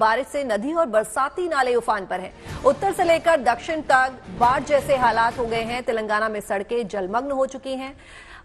बारिश से नदी और बरसाती नाले उफान पर हैं। उत्तर से लेकर दक्षिण तक बाढ़ जैसे हालात हो गए हैं। तेलंगाना में सड़कें जलमग्न हो चुकी हैं।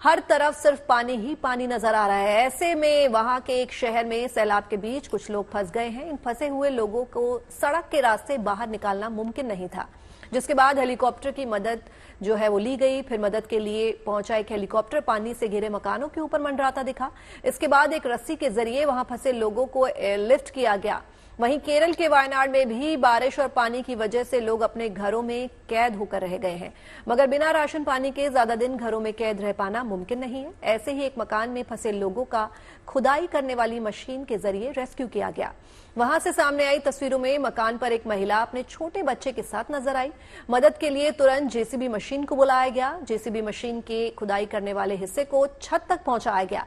हर तरफ सिर्फ पानी ही पानी नजर आ रहा है। ऐसे में वहां के एक शहर में सैलाब के बीच कुछ लोग फंस गए हैं। इन फंसे हुए लोगों को सड़क के रास्ते बाहर निकालना मुमकिन नहीं था, जिसके बाद हेलीकॉप्टर की मदद जो है वो ली गई। फिर मदद के लिए पहुंचा एक हेलीकॉप्टर पानी से घिरे मकानों के ऊपर मंडराता दिखा। इसके बाद एक रस्सी के जरिए वहां फंसे लोगों को लिफ्ट किया गया। वहीं केरल के वायनाड में भी बारिश और पानी की वजह से लोग अपने घरों में कैद होकर रह गए हैं, मगर बिना राशन पानी के ज्यादा दिन घरों में कैद रह पाना मुमकिन नहीं है। ऐसे ही एक मकान में फंसे लोगों का खुदाई करने वाली मशीन के जरिए रेस्क्यू किया गया। वहां से सामने आई तस्वीरों में मकान पर एक महिला अपने छोटे बच्चे के साथ नजर आई। मदद के लिए तुरंत जेसीबी मशीन को बुलाया गया। जेसीबी मशीन के खुदाई करने वाले हिस्से को छत तक पहुंचाया गया।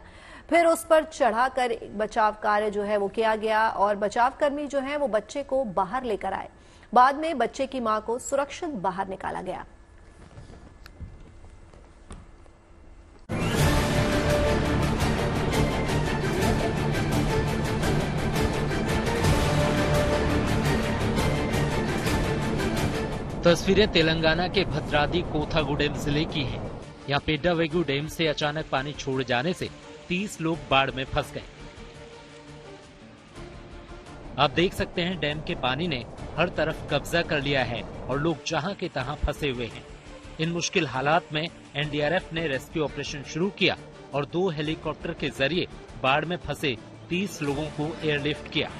फिर उस पर चढ़ाकर बचाव कार्य जो है वो किया गया और बचाव कर्मी जो है वो बच्चे को बाहर लेकर आए। बाद में बच्चे की मां को सुरक्षित बाहर निकाला गया। तस्वीरें तेलंगाना के भद्राद्री कोथागुडेम जिले की हैं। यहाँ पेड्डावेगु डैम से अचानक पानी छोड़ जाने से 30 लोग बाढ़ में फंस गए। आप देख सकते हैं डैम के पानी ने हर तरफ कब्जा कर लिया है और लोग जहां के तहां फंसे हुए हैं। इन मुश्किल हालात में एनडीआरएफ ने रेस्क्यू ऑपरेशन शुरू किया और 2 हेलीकॉप्टर के जरिए बाढ़ में फंसे 30 लोगों को एयरलिफ्ट किया।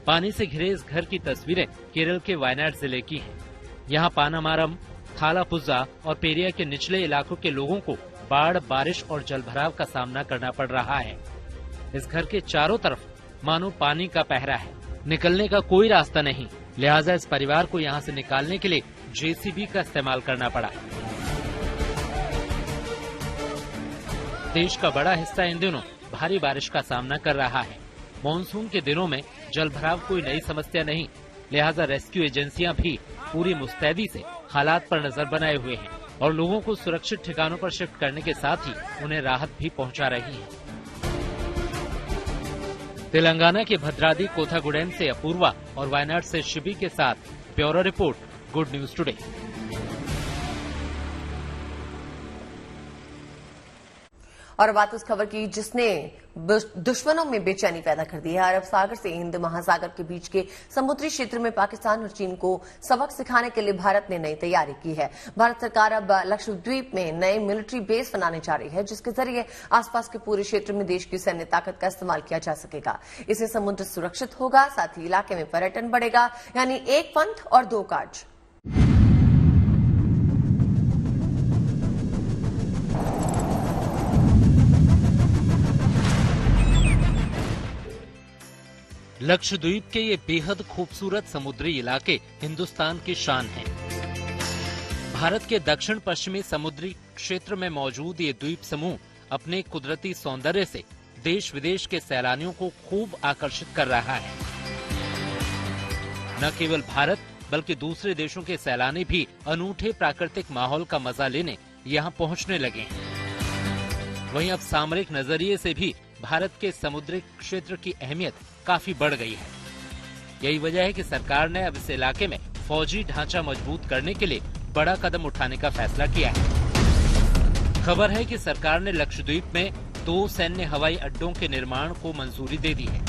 पानी से घिरे इस घर की तस्वीरें केरल के वायनाड जिले की हैं। यहाँ पानामारम, थालापुज़ा और पेरिया के निचले इलाकों के लोगों को बाढ़, बारिश और जलभराव का सामना करना पड़ रहा है। इस घर के चारों तरफ मानो पानी का पहरा है। निकलने का कोई रास्ता नहीं, लिहाजा इस परिवार को यहाँ से निकालने के लिए जेसीबी का इस्तेमाल करना पड़ा। देश का बड़ा हिस्सा इन दिनों भारी बारिश का सामना कर रहा है। मॉनसून के दिनों में जलभराव कोई नई समस्या नहीं, लिहाजा रेस्क्यू एजेंसियां भी पूरी मुस्तैदी से हालात पर नजर बनाए हुए हैं और लोगों को सुरक्षित ठिकानों पर शिफ्ट करने के साथ ही उन्हें राहत भी पहुंचा रही है। तेलंगाना के भद्राद्री कोथागुडेम से अपूर्वा और वायनाड से शिबी के साथ bureau report, good news today. और बात उस खबर की जिसने दुश्मनों में बेचैनी पैदा कर दी है। अरब सागर से हिंद महासागर के बीच के समुद्री क्षेत्र में पाकिस्तान और चीन को सबक सिखाने के लिए भारत ने नई तैयारी की है। भारत सरकार अब लक्षद्वीप में नए मिलिट्री बेस बनाने जा रही है, जिसके जरिए आसपास के पूरे क्षेत्र में देश की सैन्य ताकत का इस्तेमाल किया जा सकेगा। इससे समुद्र सुरक्षित होगा, साथ ही इलाके में पर्यटन बढ़ेगा, यानी एक पंथ और 2 काज। लक्षद्वीप के ये बेहद खूबसूरत समुद्री इलाके हिंदुस्तान की शान हैं। भारत के दक्षिण पश्चिमी समुद्री क्षेत्र में मौजूद ये द्वीप समूह अपने कुदरती सौंदर्य से देश विदेश के सैलानियों को खूब आकर्षित कर रहा है। न केवल भारत बल्कि दूसरे देशों के सैलानी भी अनूठे प्राकृतिक माहौल का मजा लेने यहाँ पहुँचने लगे हैं। वहीं अब सामरिक नजरिए से भी भारत के समुद्री क्षेत्र की अहमियत काफी बढ़ गई है। यही वजह है कि सरकार ने अब इस इलाके में फौजी ढांचा मजबूत करने के लिए बड़ा कदम उठाने का फैसला किया है। खबर है कि सरकार ने लक्षद्वीप में 2 सैन्य हवाई अड्डों के निर्माण को मंजूरी दे दी है।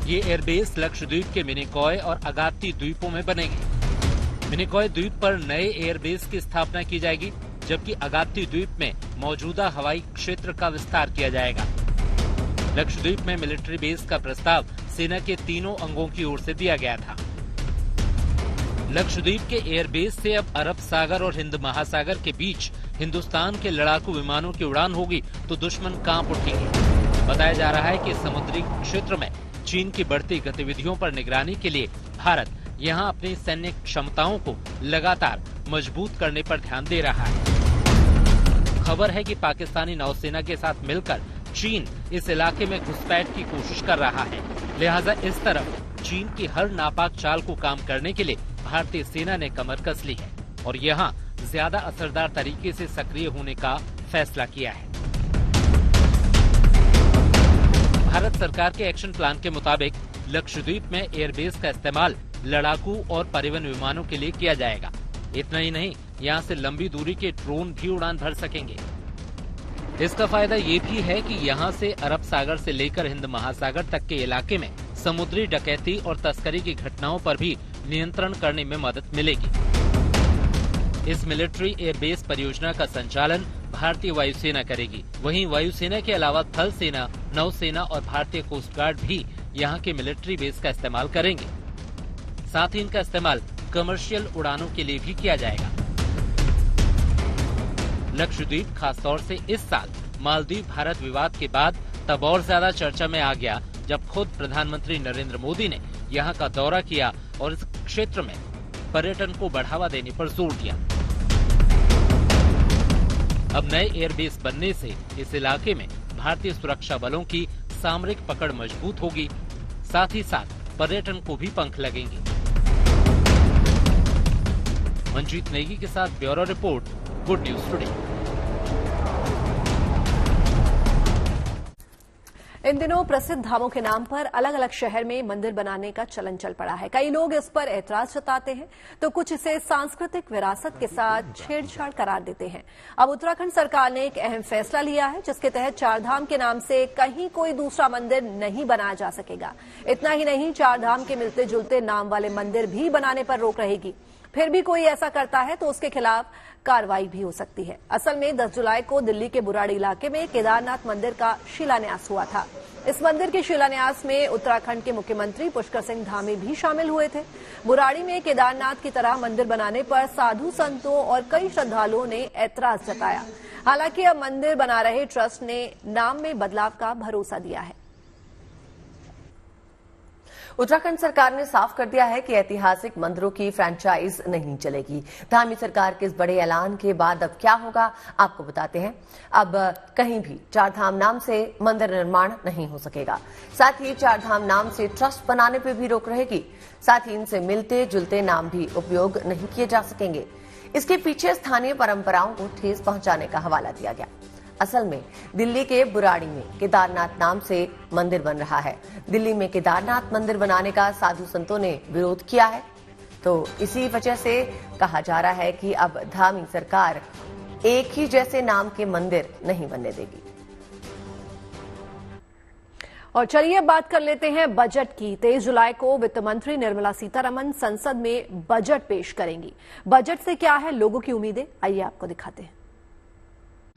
ये एयरबेस लक्षद्वीप के मिनिकॉय और अगात्ती द्वीपों में बनेंगे। मिनिकॉय द्वीप पर नए एयरबेस की स्थापना की जाएगी, जबकि अगात्ती द्वीप में मौजूदा हवाई क्षेत्र का विस्तार किया जाएगा। लक्षद्वीप में मिलिट्री बेस का प्रस्ताव सेना के तीनों अंगों की ओर से दिया गया था। लक्षद्वीप के एयरबेस से अब अरब सागर और हिंद महासागर के बीच हिंदुस्तान के लड़ाकू विमानों की उड़ान होगी तो दुश्मन कांप उठेंगे। बताया जा रहा है कि समुद्री क्षेत्र में चीन की बढ़ती गतिविधियों पर निगरानी के लिए भारत यहां अपनी सैन्य क्षमताओं को लगातार मजबूत करने पर ध्यान दे रहा है। खबर है कि पाकिस्तानी नौसेना के साथ मिलकर चीन इस इलाके में घुसपैठ की कोशिश कर रहा है, लिहाजा इस तरफ चीन की हर नापाक चाल को काम करने के लिए भारतीय सेना ने कमर कस ली है और यहाँ ज्यादा असरदार तरीके से सक्रिय होने का फैसला किया है। भारत सरकार के एक्शन प्लान के मुताबिक लक्षद्वीप में एयरबेस का इस्तेमाल लड़ाकू और परिवहन विमानों के लिए किया जाएगा। इतना ही नहीं, यहाँ से लंबी दूरी के ड्रोन भी उड़ान भर सकेंगे। इसका फायदा ये भी है कि यहाँ से अरब सागर से लेकर हिंद महासागर तक के इलाके में समुद्री डकैती और तस्करी की घटनाओं पर भी नियंत्रण करने में मदद मिलेगी। इस मिलिट्री एयरबेस परियोजना का संचालन भारतीय वायुसेना करेगी। वहीं वायुसेना के अलावा थल सेना, नौसेना और भारतीय कोस्ट गार्ड भी यहाँ के मिलिट्री बेस का इस्तेमाल करेंगे। साथ ही इनका इस्तेमाल कमर्शियल उड़ानों के लिए भी किया जाएगा। लक्षद्वीप खासतौर से इस साल मालदीव भारत विवाद के बाद तब और ज्यादा चर्चा में आ गया जब खुद प्रधानमंत्री नरेंद्र मोदी ने यहाँ का दौरा किया और इस क्षेत्र में पर्यटन को बढ़ावा देने पर जोर दिया। अब नए एयरबेस बनने से इस इलाके में भारतीय सुरक्षा बलों की सामरिक पकड़ मजबूत होगी, साथ ही साथ पर्यटन को भी पंख लगेंगे। मंजीत नेगी के साथ bureau report, good news today. इन दिनों प्रसिद्ध धामों के नाम पर अलग अलग शहर में मंदिर बनाने का चलन चल पड़ा है। कई लोग इस पर ऐतराज जताते हैं तो कुछ इसे सांस्कृतिक विरासत के साथ छेड़छाड़ करार देते हैं। अब उत्तराखंड सरकार ने एक अहम फैसला लिया है जिसके तहत चारधाम के नाम से कहीं कोई दूसरा मंदिर नहीं बनाया जा सकेगा। इतना ही नहीं, चारधाम के मिलते जुलते नाम वाले मंदिर भी बनाने पर रोक रहेगी। फिर भी कोई ऐसा करता है तो उसके खिलाफ कार्रवाई भी हो सकती है। असल में 10 जुलाई को दिल्ली के बुराड़ी इलाके में केदारनाथ मंदिर का शिलान्यास हुआ था। इस मंदिर के शिलान्यास में उत्तराखंड के मुख्यमंत्री पुष्कर सिंह धामी भी शामिल हुए थे। बुराड़ी में केदारनाथ की तरह मंदिर बनाने पर साधु संतों और कई श्रद्धालुओं ने ऐतराज जताया। हालांकि अब मंदिर बना रहे ट्रस्ट ने नाम में बदलाव का भरोसा दिया है। उत्तराखंड सरकार ने साफ कर दिया है कि ऐतिहासिक मंदिरों की फ्रेंचाइज नहीं चलेगी। धामी सरकार के इस बड़े ऐलान के बाद अब क्या होगा, आपको बताते हैं। अब कहीं भी चारधाम नाम से मंदिर निर्माण नहीं हो सकेगा। साथ ही चारधाम नाम से ट्रस्ट बनाने पर भी रोक रहेगी। साथ ही इनसे मिलते जुलते नाम भी उपयोग नहीं किए जा सकेंगे। इसके पीछे स्थानीय परंपराओं को ठेस पहुंचाने का हवाला दिया गया। असल में दिल्ली के बुराड़ी में केदारनाथ नाम से मंदिर बन रहा है। दिल्ली में केदारनाथ मंदिर बनाने का साधु संतों ने विरोध किया है, तो इसी वजह से कहा जा रहा है कि अब धामी सरकार एक ही जैसे नाम के मंदिर नहीं बनने देगी। और चलिए अब बात कर लेते हैं बजट की। 23 जुलाई को वित्त मंत्री निर्मला सीतारमण संसद में बजट पेश करेंगी। बजट से क्या है लोगों की उम्मीदें, आइए आपको दिखाते हैं।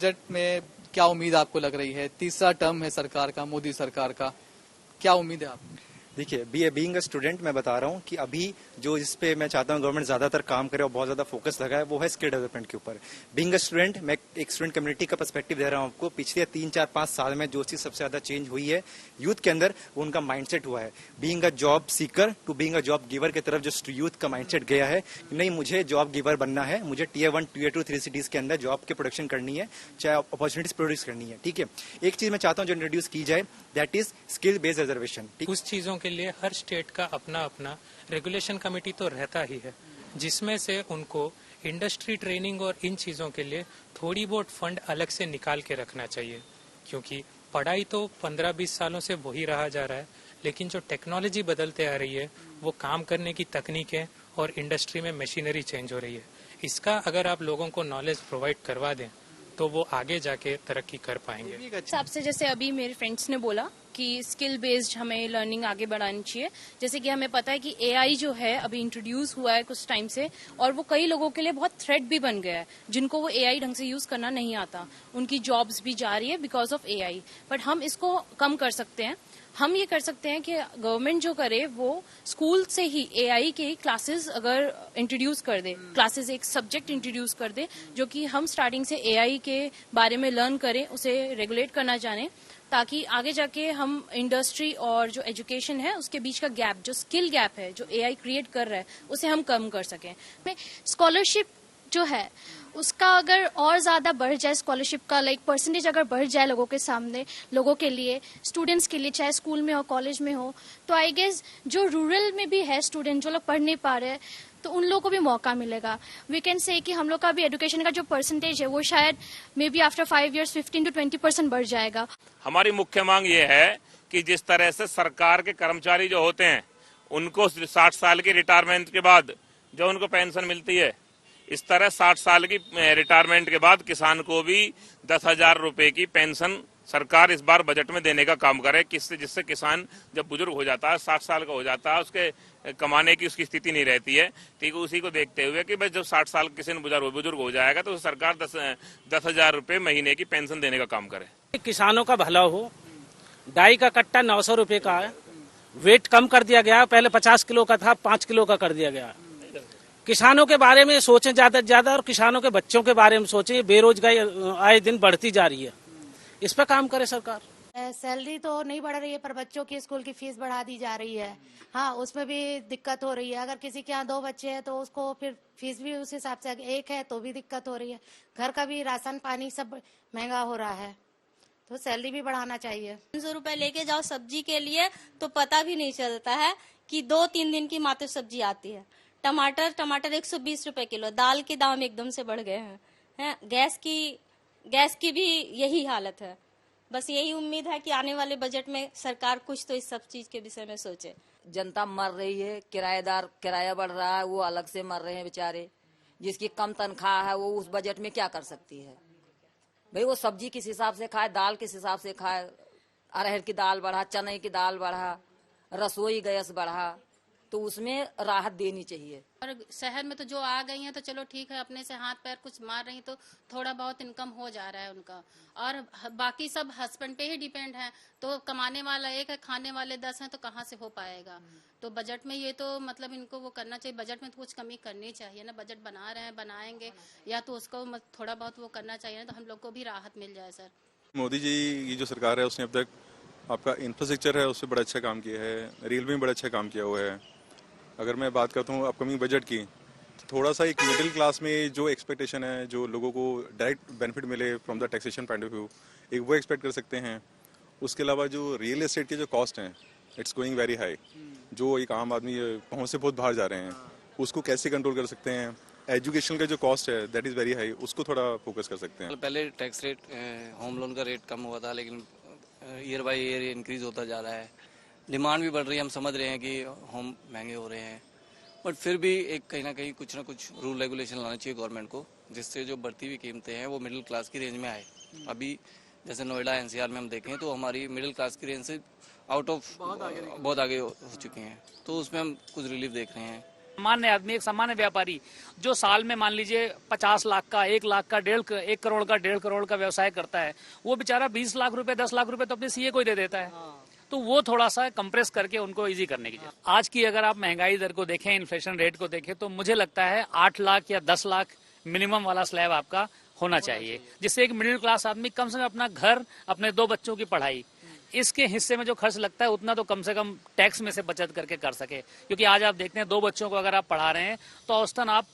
बजट में क्या उम्मीद आपको लग रही है? तीसरा टर्म है सरकार का, मोदी सरकार का, क्या उम्मीद है आपको? देखिए, बीइंग अ स्टूडेंट मैं बता रहा हूँ कि अभी जो इस पे मैं चाहता हूँ गवर्नमेंट ज्यादातर काम करे और बहुत ज्यादा फोकस लगाए, वो है स्किल डेवलपमेंट के ऊपर। बीइंग अ स्टूडेंट, मैं एक स्टूडेंट कम्युनिटी का पर्सपेक्टिव दे रहा हूँ आपको। पिछले 3-4-5 साल में जो चीज सबसे ज्यादा चेंज हुई है यूथ के अंदर, वो उनका माइंडसेट हुआ है। Being a job seeker to being a job giver की तरफ जो यूथ का माइंडसेट गया है, नहीं मुझे जॉब गिवर बनना है, मुझे Tier 1, Tier 2, 3 सिटीज के अंदर जॉब की प्रोडक्शन करनी है, चाहे अपॉर्चुनिटीज प्रोड्यूस करनी है। ठीक है, एक चीज मैं चाहता हूँ जो इंट्रोड्यूस की जाए, that is skill based reservation. कुछ चीजों के लिए हर स्टेट का अपना अपना रेगुलेशन कमेटी तो रहता ही है, जिसमें से उनको इंडस्ट्री ट्रेनिंग और इन चीजों के लिए थोड़ी बहुत फंड अलग से निकाल के रखना चाहिए। क्योंकि पढ़ाई तो 15-20 सालों से वही रहा जा रहा है, लेकिन जो टेक्नोलॉजी बदलते आ रही है, वो काम करने की तकनीकें और इंडस्ट्री में मशीनरी चेंज हो रही है। इसका अगर आप लोगों को नॉलेज प्रोवाइड करवा दें तो वो आगे जाके तरक्की कर पाएंगे। हिसाब से जैसे अभी मेरे फ्रेंड्स ने बोला कि स्किल बेस्ड हमें लर्निंग आगे बढ़ानी चाहिए। जैसे कि हमें पता है कि एआई जो है अभी इंट्रोड्यूस हुआ है कुछ टाइम से, और वो कई लोगों के लिए बहुत थ्रेट भी बन गया है। जिनको वो एआई ढंग से यूज करना नहीं आता, उनकी जॉब्स भी जा रही है बिकॉज ऑफ एआई। बट हम इसको कम कर सकते हैं। हम ये कर सकते हैं कि गवर्नमेंट जो करे वो स्कूल से ही एआई के क्लासेस अगर इंट्रोड्यूस कर दे, क्लासेस एक सब्जेक्ट इंट्रोड्यूस कर दे, जो कि हम स्टार्टिंग से एआई के बारे में लर्न करें, उसे रेगुलेट करना जाने, ताकि आगे जाके हम इंडस्ट्री और जो एजुकेशन है उसके बीच का गैप, जो स्किल गैप है जो एआई क्रिएट कर रहा है, उसे हम कम कर सकें। स्कॉलरशिप जो है उसका अगर और ज्यादा बढ़ जाए, स्कॉलरशिप का परसेंटेज अगर बढ़ जाए लोगों के सामने, लोगों के लिए, स्टूडेंट्स के लिए, चाहे स्कूल में हो कॉलेज में हो, तो आई गेस जो रूरल में भी है स्टूडेंट, जो लोग पढ़ नहीं पा रहे हैं, तो उन लोगों को भी मौका मिलेगा। वी कैन से कि हम लोग का भी एजुकेशन का जो परसेंटेज है वो शायद may be after 5 years 15 to 20% बढ़ जाएगा। हमारी मुख्य मांग ये है कि जिस तरह से सरकार के कर्मचारी जो होते हैं उनको 60 साल की रिटायरमेंट के बाद जो उनको पेंशन मिलती है, इस तरह 60 साल की रिटायरमेंट के बाद किसान को भी 10,000 रुपए की पेंशन सरकार इस बार बजट में देने का काम करे, जिससे किसान जब बुजुर्ग हो जाता है, 60 साल का हो जाता है, उसके कमाने की उसकी स्थिति नहीं रहती है, ठीक है। उसी को देखते हुए कि भाई जब 60 साल किसी बुजुर्ग हो जाएगा तो सरकार 10,000 रुपए महीने की पेंशन देने का काम करे। किसानों का भला हो। डाई का कट्टा 900 रुपए का है, वेट कम कर दिया गया, पहले 50 किलो का था 5 किलो का कर दिया गया। किसानों के बारे में सोचें ज्यादा से ज्यादा, और किसानों के बच्चों के बारे में सोचें। बेरोजगारी आए दिन बढ़ती जा रही है, इस पर काम करे सरकार। सैलरी तो नहीं बढ़ रही है, पर बच्चों की स्कूल की फीस बढ़ा दी जा रही है। हाँ, उसमें भी दिक्कत हो रही है। अगर किसी के यहाँ 2 बच्चे हैं तो उसको फिर फीस भी उस हिसाब से, एक है तो भी दिक्कत हो रही है। घर का भी राशन पानी सब महंगा हो रहा है, तो सैलरी भी बढ़ाना चाहिए। 500 रुपए लेके जाओ सब्जी के लिए तो पता भी नहीं चलता है कि 2-3 दिन की मात्र सब्जी आती है। टमाटर 120 रुपए किलो, दाल के दाम एकदम से बढ़ गए हैं। गैस की भी यही हालत है। बस यही उम्मीद है कि आने वाले बजट में सरकार कुछ तो इस सब चीज के विषय में सोचे। जनता मर रही है, किराया बढ़ रहा है, वो अलग से मर रहे हैं बेचारे। जिसकी कम तनख्वाह है वो उस बजट में क्या कर सकती है भाई? वो सब्जी किस हिसाब से खाए, दाल किस हिसाब से खाए। अरहर की दाल बढ़ा, चने की दाल बढ़ा, रसोई गैस बढ़ा, तो उसमें राहत देनी चाहिए। और शहर में तो जो आ गई हैं तो चलो ठीक है, अपने से हाथ पैर कुछ मार रही तो थोड़ा बहुत इनकम हो जा रहा है उनका, और बाकी सब हस्बैंड पे ही डिपेंड है। तो कमाने वाला एक है, खाने वाले 10 हैं, तो कहाँ से हो पाएगा? तो बजट में ये तो मतलब इनको वो करना चाहिए, बजट में तो कुछ कमी करनी चाहिए ना। बजट बना रहे हैं, बनाएंगे या तो उसको थोड़ा बहुत वो करना चाहिए ना, तो हम लोग को भी राहत मिल जाए। सर मोदी जी की जो सरकार है उसने अब तक आपका इंफ्रास्ट्रक्चर है उससे बड़ा अच्छा काम किया है, रेलवे में बड़ा अच्छा काम किया हुआ है। अगर मैं बात करता हूँ अपकमिंग बजट की, तो थोड़ा सा एक मिडिल क्लास में जो एक्सपेक्टेशन है, जो लोगों को डायरेक्ट बेनिफिट मिले from the taxation point of view, एक वो एक्सपेक्ट कर सकते हैं। उसके अलावा जो रियल एस्टेट के जो कॉस्ट हैं, इट्स गोइंग वेरी हाई। जो एक आम आदमी पहुँच से बहुत बाहर जा रहे हैं, उसको कैसे कंट्रोल कर सकते हैं। एजुकेशन का जो कॉस्ट है दैट इज़ वेरी हाई, उसको थोड़ा फोकस कर सकते हैं। पहले टैक्स रेट, होम लोन का रेट कम हुआ था, लेकिन ईयर बाय ईयर इंक्रीज होता जा रहा है। डिमांड भी बढ़ रही है, हम समझ रहे हैं कि होम महंगे हो रहे हैं, बट फिर भी एक कहीं ना कहीं कुछ ना कुछ रूल रेगुलेशन लाना चाहिए गवर्नमेंट को, जिससे जो बढ़ती हुई कीमतें हैं वो मिडिल क्लास की रेंज में आए। अभी जैसे नोएडा एनसीआर में हम देखें तो हमारी मिडिल क्लास की रेंज से आउट ऑफ बहुत आगे हो चुकी हैं, तो उसमें हम कुछ रिलीफ देख रहे हैं। सामान्य आदमी, एक सामान्य व्यापारी जो साल में मान लीजिए 50 लाख का, 1 लाख का, 1 करोड़ का, 1.5 करोड़ का व्यवसाय करता है, वो बेचारा 20 लाख रुपए, 10 लाख रुपए तो अपने सीए को ही दे देता है। तो वो थोड़ा सा कंप्रेस करके उनको इजी करने की जरूरत। आज की अगर आप महंगाई दर को देखें, इन्फ्लेशन रेट को देखें, तो मुझे लगता है 8 लाख या 10 लाख मिनिमम वाला स्लैब आपका होना चाहिए, जिससे एक मिडिल क्लास आदमी कम से कम अपना घर, अपने 2 बच्चों की पढ़ाई, इसके हिस्से में जो खर्च लगता है उतना तो कम से कम टैक्स में से बचत करके कर सके। क्योंकि आज आप देखते हैं 2 बच्चों को अगर आप पढ़ा रहे हैं तो औसतन आप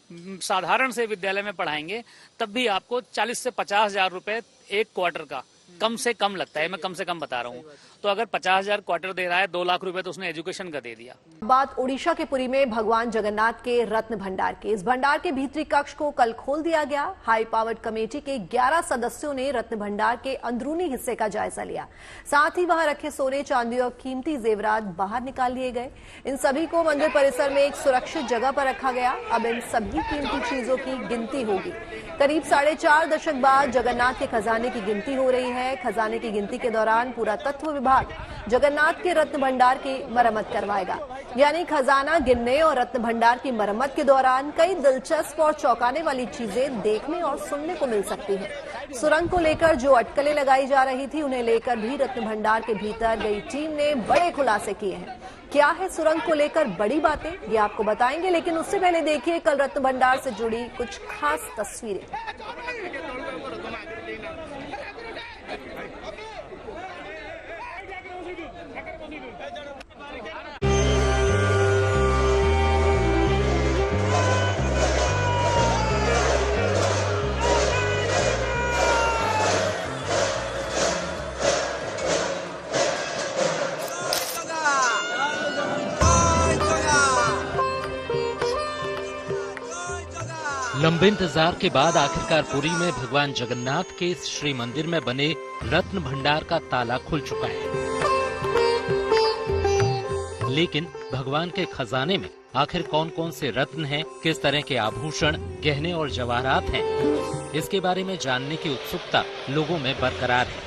साधारण से विद्यालय में पढ़ाएंगे तब भी आपको 40 से 50,000 रुपए एक क्वार्टर का कम से कम लगता है। मैं कम से कम बता रहा हूँ। तो अगर 50,000 क्वार्टर दे रहा है, 2 लाख रुपए तो उसने एजुकेशन का दे दिया। बात ओडिशा के पुरी में भगवान जगन्नाथ के रत्न भंडार की। इस भंडार के भीतरी कक्ष को कल खोल दिया गया। हाई पावर्ड कमेटी के 11 सदस्यों ने रत्न भंडार के अंदरूनी हिस्से का जायजा लिया। साथ ही वहां रखे सोने, चांदी और कीमती जेवरात बाहर निकाल लिए गए। इन सभी को मंदिर परिसर में एक सुरक्षित जगह पर रखा गया। अब इन सभी कीमती चीजों की गिनती होगी। करीब 4.5 दशक बाद जगन्नाथ के खजाने की गिनती हो रही है। खजाने की गिनती के दौरान पुरातत्व विभाग जगन्नाथ के रत्न भंडार की मरम्मत करवाएगा। यानी खजाना गिनने और रत्न भंडार की मरम्मत के दौरान कई दिलचस्प और चौंकाने वाली चीजें देखने और सुनने को मिल सकती हैं। सुरंग को लेकर जो अटकलें लगाई जा रही थी, उन्हें लेकर भी रत्न भंडार के भीतर गई टीम ने बड़े खुलासे किए हैं। क्या है सुरंग को लेकर बड़ी बातें, ये आपको बताएंगे, लेकिन उससे पहले देखिए कल रत्न भंडार से जुड़ी कुछ खास तस्वीरें। लंबे इंतजार के बाद आखिरकार पुरी में भगवान जगन्नाथ के श्री मंदिर में बने रत्न भंडार का ताला खुल चुका है। लेकिन भगवान के खजाने में आखिर कौन कौन से रत्न हैं, किस तरह के आभूषण, गहने और जवाहरात हैं, इसके बारे में जानने की उत्सुकता लोगों में बरकरार है।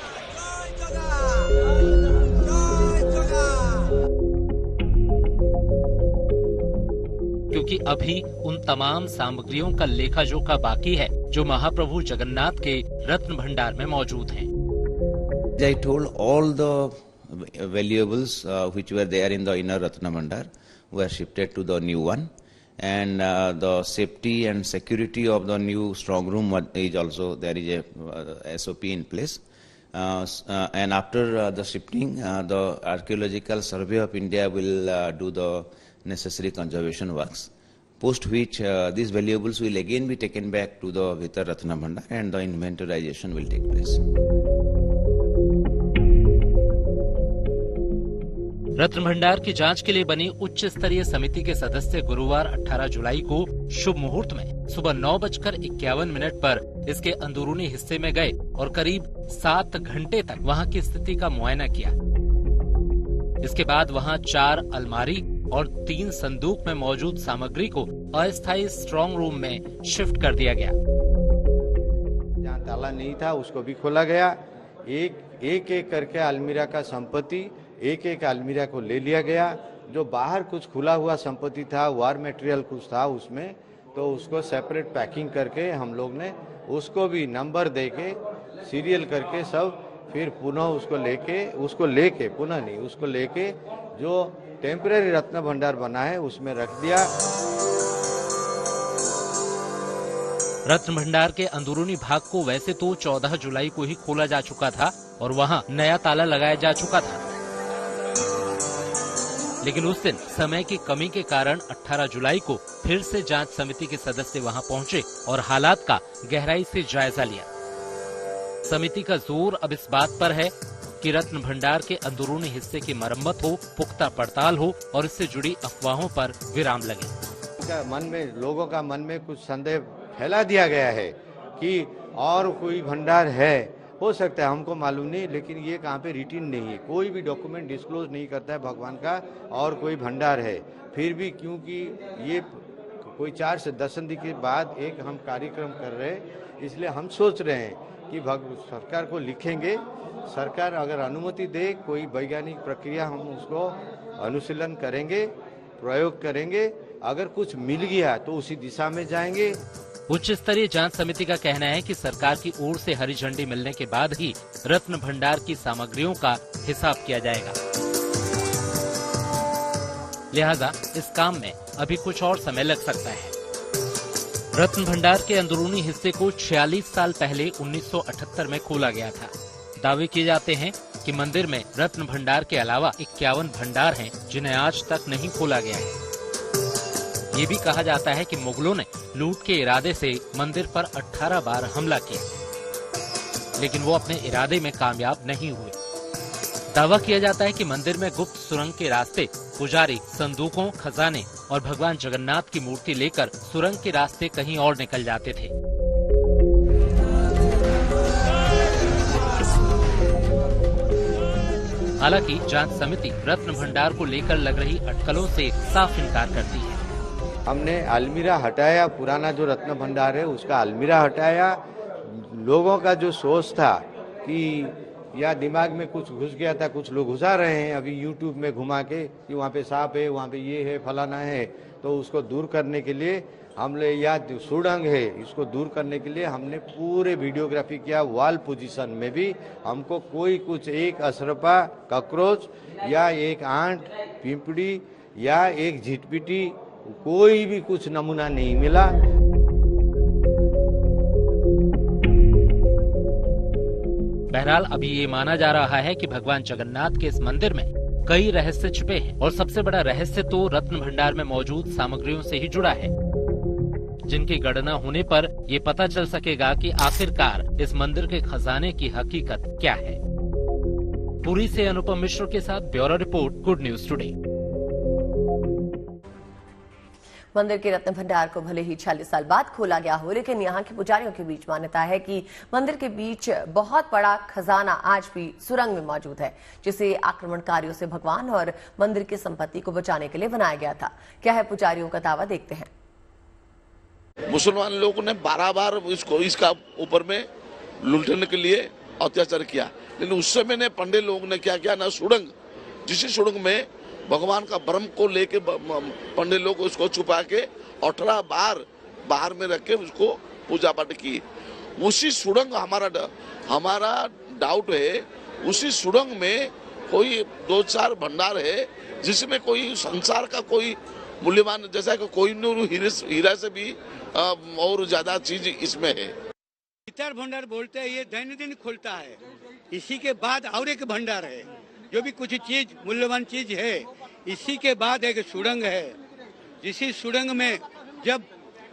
क्योंकि अभी उन तमाम सामग्रियों का लेखा जोखा बाकी है जो महाप्रभु जगन्नाथ के रत्न भंडार में मौजूद हैं। I told all the valuables which were there in the inner Ratna Bhandar were shifted to the new one, and the safety and security of the new strong room is also there is a SOP in place. And after the shifting, the Archaeological Survey of India will do the necessary conservation works. Post which these valuables will again be taken back to the Vitar Ratna Bhandar and the inventarization will take place. रत्न भंडार की जांच के लिए बनी उच्च स्तरीय समिति के सदस्य गुरुवार 18 जुलाई को शुभ मुहूर्त में सुबह 9:51 पर इसके अंदरूनी हिस्से में गए और करीब 7 घंटे तक वहां की स्थिति का मुआयना किया। इसके बाद वहां 4 अलमारी और 3 संदूक में मौजूद सामग्री को अस्थायी स्ट्रांग रूम में शिफ्ट कर दिया गया। जहाँ ताला नहीं था उसको भी खोला गया। एक करके अलमीरा का संपत्ति एक अलमीरा को ले लिया गया। जो बाहर कुछ खुला हुआ संपत्ति था, वार मटेरियल कुछ था उसमें, तो उसको सेपरेट पैकिंग करके हम लोग ने उसको भी नंबर दे के सीरियल करके सब फिर पुनः उसको लेके जो टेम्पररी रत्न भंडार बना है उसमें रख दिया। रत्न भंडार के अंदरूनी भाग को वैसे तो 14 जुलाई को ही खोला जा चुका था और वहां नया ताला लगाया जा चुका था, लेकिन उस दिन समय की कमी के कारण 18 जुलाई को फिर से जांच समिति के सदस्य वहां पहुंचे और हालात का गहराई से जायजा लिया। समिति का जोर अब इस बात पर है कि रत्न भंडार के अंदरूनी हिस्से की मरम्मत हो, पुख्ता पड़ताल हो और इससे जुड़ी अफवाहों पर विराम लगे। लोगों का मन में कुछ संदेह फैला दिया गया है कि और कोई भंडार है, हो सकता है, हमको मालूम नहीं, लेकिन ये कहाँ पे रिटिन नहीं है, कोई भी डॉक्यूमेंट डिस्क्लोज नहीं करता है भगवान का और कोई भंडार है। फिर भी क्योंकि ये कोई 4 से 10 दिन के बाद एक हम कार्यक्रम कर रहे हैं, इसलिए हम सोच रहे हैं कि सरकार को लिखेंगे, सरकार अगर अनुमति दे कोई वैज्ञानिक प्रक्रिया हम उसको अनुशीलन करेंगे, प्रयोग करेंगे, अगर कुछ मिल गया तो उसी दिशा में जाएंगे। उच्च स्तरीय जांच समिति का कहना है कि सरकार की ओर से हरी झंडी मिलने के बाद ही रत्न भंडार की सामग्रियों का हिसाब किया जाएगा। लिहाजा इस काम में अभी कुछ और समय लग सकता है। रत्न भंडार के अंदरूनी हिस्से को 46 साल पहले 1978 में खोला गया था। दावे किए जाते हैं कि मंदिर में रत्न भंडार के अलावा 51 भंडार हैं जिन्हें आज तक नहीं खोला गया है। ये भी कहा जाता है कि मुगलों ने लूट के इरादे से मंदिर पर 18 बार हमला किया, लेकिन वो अपने इरादे में कामयाब नहीं हुए। दावा किया जाता है कि मंदिर में गुप्त सुरंग के रास्ते पुजारी संदूकों, खजाने और भगवान जगन्नाथ की मूर्ति लेकर सुरंग के रास्ते कहीं और निकल जाते थे। हालांकि जांच समिति रत्न भंडार को लेकर लग रही अटकलों से साफ इनकार करती है। हमने अलमीरा हटाया, पुराना जो रत्न भंडार है उसका अलमीरा हटाया। लोगों का जो सोच था कि या दिमाग में कुछ घुस गया था, कुछ लोग घुसा रहे हैं अभी यूट्यूब में घुमा के कि वहाँ पे सांप है, वहाँ पे ये है, फलाना है, तो उसको दूर करने के लिए हमने, या सुरंग है, इसको दूर करने के लिए हमने पूरे वीडियोग्राफी किया। वॉल पोजीशन में भी हमको कोई कुछ एक अशरफा, कॉकरोच या एक आंट, पिंपड़ी या एक झिटपिटी, कोई भी कुछ नमूना नहीं मिला। बहरहाल अभी ये माना जा रहा है कि भगवान जगन्नाथ के इस मंदिर में कई रहस्य छिपे हैं और सबसे बड़ा रहस्य तो रत्न भंडार में मौजूद सामग्रियों से ही जुड़ा है, जिनकी गणना होने पर ये पता चल सकेगा कि आखिरकार इस मंदिर के खजाने की हकीकत क्या है। पुरी से अनुपम मिश्र के साथ bureau report, good news today. मंदिर के रत्न भंडार को भले ही 46 साल बाद खोला गया हो, लेकिन यहाँ के पुजारियों के बीच मान्यता है कि मंदिर के बीच बहुत बड़ा खजाना आज भी सुरंग में मौजूद है, जिसे आक्रमणकारियों से भगवान और मंदिर की संपत्ति को बचाने के लिए बनाया गया था। क्या है पुजारियों का दावा, देखते हैं। मुसलमान लोगों ने 12 बार इसका ऊपर में लुटने के लिए अत्याचार किया, लेकिन उस समय ने पंडित लोगों ने क्या किया ना, सुरंग, जिस सुरंग में भगवान का ब्रह्म को लेके पंडित लोग उसको छुपा के 18 बार बाहर में रख के उसको पूजा पाठ की। उसी सुरंग हमारा डाउट है, उसी सुरंग में कोई 2-4 भंडार है जिसमें कोई संसार का कोई मूल्यवान, जैसा कि कोई हीरा से भी और ज्यादा चीज इसमें है। भीतर भंडार बोलते हैं, ये दैनिक खुलता है। इसी के बाद और एक भंडार है, जो भी कुछ चीज मूल्यवान चीज है। इसी के बाद एक सुरंग है, जिसी सुरंग में जब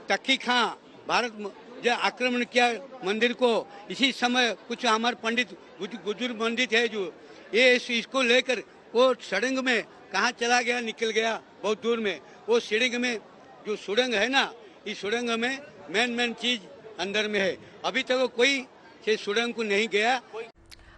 तक्की खां भारत जब आक्रमण किया मंदिर को, इसी समय कुछ हमारे पंडित बुजुर्ग पंडित है जो ये इसको लेकर वो सुरंग में कहाँ चला गया, निकल गया बहुत दूर में। वो सुरंग में जो सुरंग है ना, इस सुरंग में मेन चीज अंदर में है। अभी तक कोई से सुरंग को नहीं गया।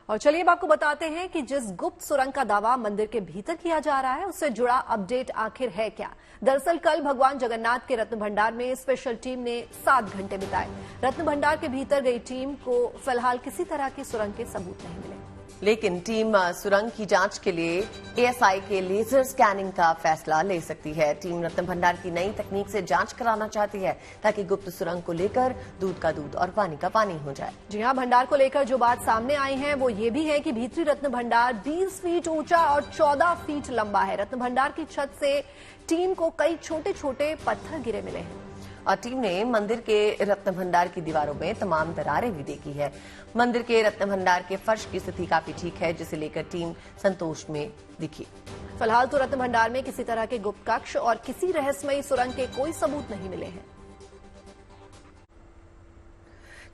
और चलिए अब आपको बताते हैं कि जिस गुप्त सुरंग का दावा मंदिर के भीतर किया जा रहा है, उससे जुड़ा अपडेट आखिर है क्या। दरअसल कल भगवान जगन्नाथ के रत्न भंडार में स्पेशल टीम ने 7 घंटे बिताए। रत्न भंडार के भीतर गई टीम को फिलहाल किसी तरह की सुरंग के सबूत नहीं मिले, लेकिन टीम सुरंग की जांच के लिए एएसआई के लेजर स्कैनिंग का फैसला ले सकती है। टीम रत्न भंडार की नई तकनीक से जांच कराना चाहती है, ताकि गुप्त सुरंग को लेकर दूध का दूध और पानी का पानी हो जाए। जी हां, भंडार को लेकर जो बात सामने आई है वो ये भी है कि भीतरी रत्न भंडार 20 फीट ऊंचा और 14 फीट लंबा है। रत्न भंडार की छत से टीम को कई छोटे छोटे पत्थर गिरे मिले हैं और टीम ने मंदिर के रत्न भंडार की दीवारों में तमाम दरारें भी देखी है। मंदिर के रत्न भंडार के फर्श की स्थिति काफी ठीक है, जिसे लेकर टीम संतोष में दिखी। फिलहाल तो रत्न भंडार में किसी तरह के गुप्त कक्ष और किसी रहस्यमयी सुरंग के कोई सबूत नहीं मिले हैं।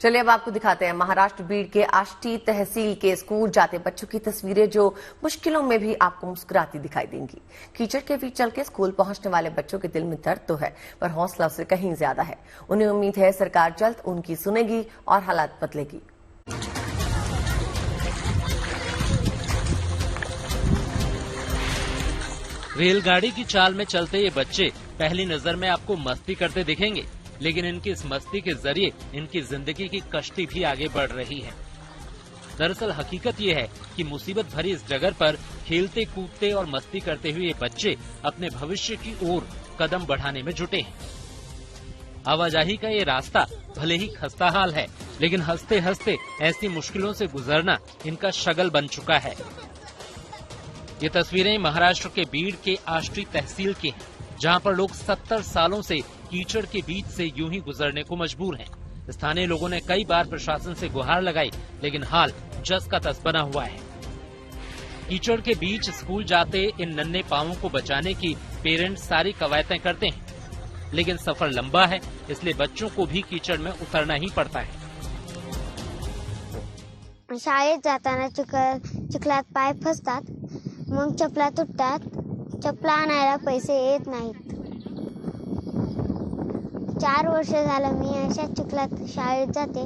चलिए अब आपको दिखाते हैं महाराष्ट्र बीड़ के आष्टी तहसील के स्कूल जाते बच्चों की तस्वीरें, जो मुश्किलों में भी आपको मुस्कुराती दिखाई देंगी। कीचड़ के बीच चल के स्कूल पहुंचने वाले बच्चों के दिल में दर्द तो है, पर हौसला उससे कहीं ज्यादा है। उन्हें उम्मीद है सरकार जल्द उनकी सुनेगी और हालात बदलेगी। रेलगाड़ी की चाल में चलते ये बच्चे पहली नजर में आपको मस्ती करते दिखेंगे, लेकिन इनकी इस मस्ती के जरिए इनकी जिंदगी की कश्ती भी आगे बढ़ रही है। दरअसल हकीकत ये है कि मुसीबत भरी इस जगह पर खेलते कूदते और मस्ती करते हुए ये बच्चे अपने भविष्य की ओर कदम बढ़ाने में जुटे हैं। आवाजाही का ये रास्ता भले ही खस्ता हाल है, लेकिन हंसते हंसते ऐसी मुश्किलों से गुजरना इनका शगल बन चुका है। ये तस्वीरें महाराष्ट्र के बीड़ के आष्टी तहसील की हैं, जहां पर लोग 70 सालों से कीचड़ के बीच से यूं ही गुजरने को मजबूर हैं। स्थानीय लोगों ने कई बार प्रशासन से गुहार लगाई, लेकिन हाल जस का तस बना हुआ है। कीचड़ के बीच स्कूल जाते इन नन्हे पांवों को बचाने की पेरेंट्स सारी कवायतें करते हैं, लेकिन सफर लंबा है, इसलिए बच्चों को भी कीचड़ में उतरना ही पड़ता है। शाळेत जाताना चिखलात पाय फसतात, मग चपला तुटतात, चपला आणायला पैसे येत नाहीत। 4 वर्ष झालं मी अशा चिखलात शाळेत जाते।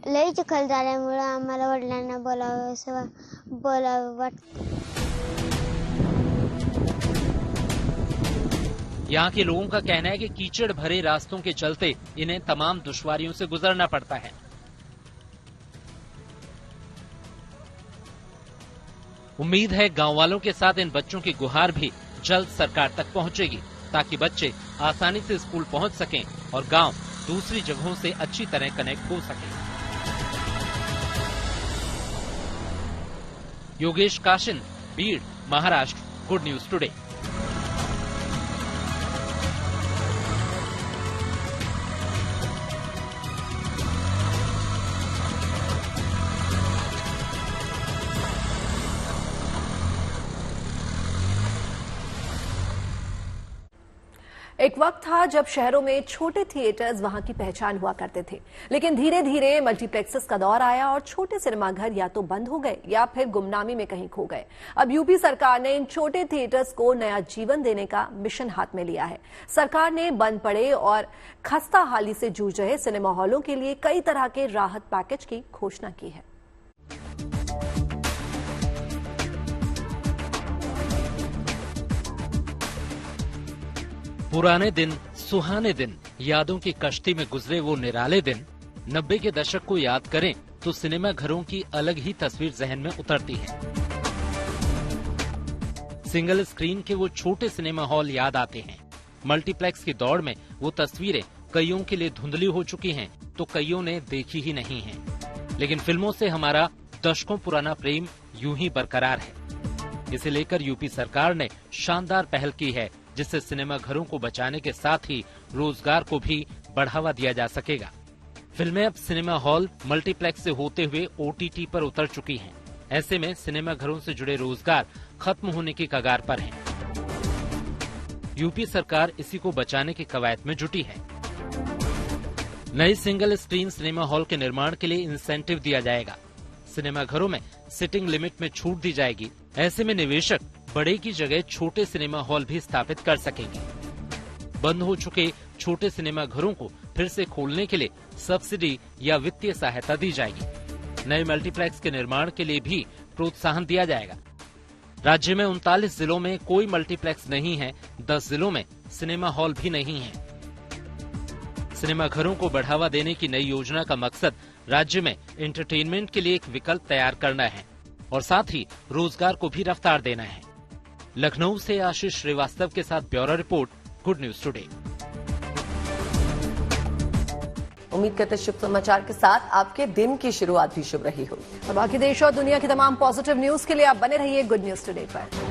लई चिखल झाल्यामुळे आम्हाला वडिलांना बोलावं वाटतं। यहाँ के लोगों का कहना है कि कीचड़ भरे रास्तों के चलते इन्हें तमाम दुश्वारियों से गुजरना पड़ता है। उम्मीद है गांव वालों के साथ इन बच्चों की गुहार भी जल्द सरकार तक पहुंचेगी, ताकि बच्चे आसानी से स्कूल पहुंच सकें और गांव दूसरी जगहों से अच्छी तरह कनेक्ट हो सके। Yogesh Kashin, Beed, Maharashtra, good news today. एक वक्त था जब शहरों में छोटे थिएटर्स वहां की पहचान हुआ करते थे, लेकिन धीरे धीरे मल्टीप्लेक्सेस का दौर आया और छोटे सिनेमाघर या तो बंद हो गए या फिर गुमनामी में कहीं खो गए। अब यूपी सरकार ने इन छोटे थिएटर्स को नया जीवन देने का मिशन हाथ में लिया है। सरकार ने बंद पड़े और खस्ता हाली से जूझ रहे सिनेमा हॉलों के लिए कई तरह के राहत पैकेज की घोषणा की है। पुराने दिन, सुहाने दिन, यादों की कश्ती में गुजरे वो निराले दिन 90 के दशक को याद करें तो सिनेमा घरों की अलग ही तस्वीर जहन में उतरती है। सिंगल स्क्रीन के वो छोटे सिनेमा हॉल याद आते हैं। मल्टीप्लेक्स की दौड़ में वो तस्वीरें कईयों के लिए धुंधली हो चुकी हैं तो कईयों ने देखी ही नहीं है। लेकिन फिल्मों से हमारा दशकों पुराना प्रेम यूं ही बरकरार है। इसे लेकर यूपी सरकार ने शानदार पहल की है, जिससे सिनेमा घरों को बचाने के साथ ही रोजगार को भी बढ़ावा दिया जा सकेगा। फिल्में अब सिनेमा हॉल, मल्टीप्लेक्स से होते हुए OTT पर उतर चुकी हैं। ऐसे में सिनेमा घरों से जुड़े रोजगार खत्म होने की कगार पर हैं। यूपी सरकार इसी को बचाने की कवायद में जुटी है। नई सिंगल स्क्रीन सिनेमा हॉल के निर्माण के लिए इंसेंटिव दिया जाएगा। सिनेमा घरों में सिटिंग लिमिट में छूट दी जाएगी। ऐसे में निवेशक बड़े की जगह छोटे सिनेमा हॉल भी स्थापित कर सकेंगे। बंद हो चुके छोटे सिनेमा घरों को फिर से खोलने के लिए सब्सिडी या वित्तीय सहायता दी जाएगी। नए मल्टीप्लेक्स के निर्माण के लिए भी प्रोत्साहन दिया जाएगा। राज्य में 39 जिलों में कोई मल्टीप्लेक्स नहीं है, 10 जिलों में सिनेमा हॉल भी नहीं है। सिनेमा घरों को बढ़ावा देने की नई योजना का मकसद राज्य में एंटरटेनमेंट के लिए एक विकल्प तैयार करना है और साथ ही रोजगार को भी रफ्तार देना है। लखनऊ से आशीष श्रीवास्तव के साथ bureau report, good news today. उम्मीद करते शुभ समाचार के साथ आपके दिन की शुरुआत भी शुभ रही होगी। और बाकी देश और दुनिया की तमाम पॉजिटिव न्यूज के लिए आप बने रहिए गुड न्यूज टुडे पर।